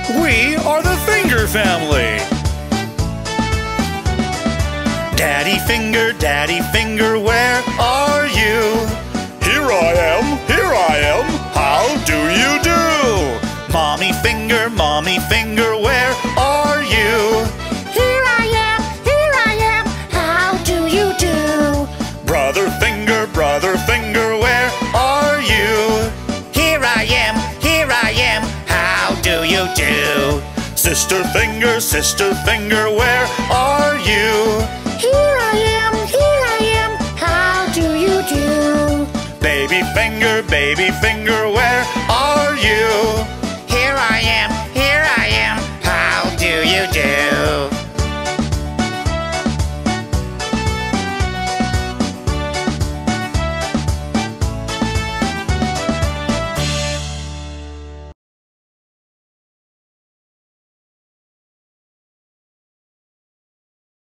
We are the Finger family. Daddy Finger, where are you? Here I am, how do you do? Mommy Finger, where are you? Here I am, how do you do? Brother Finger, where are you? Here I am, how do you do? Sister Finger, where are you? Here I am, how do you do? Baby Finger, where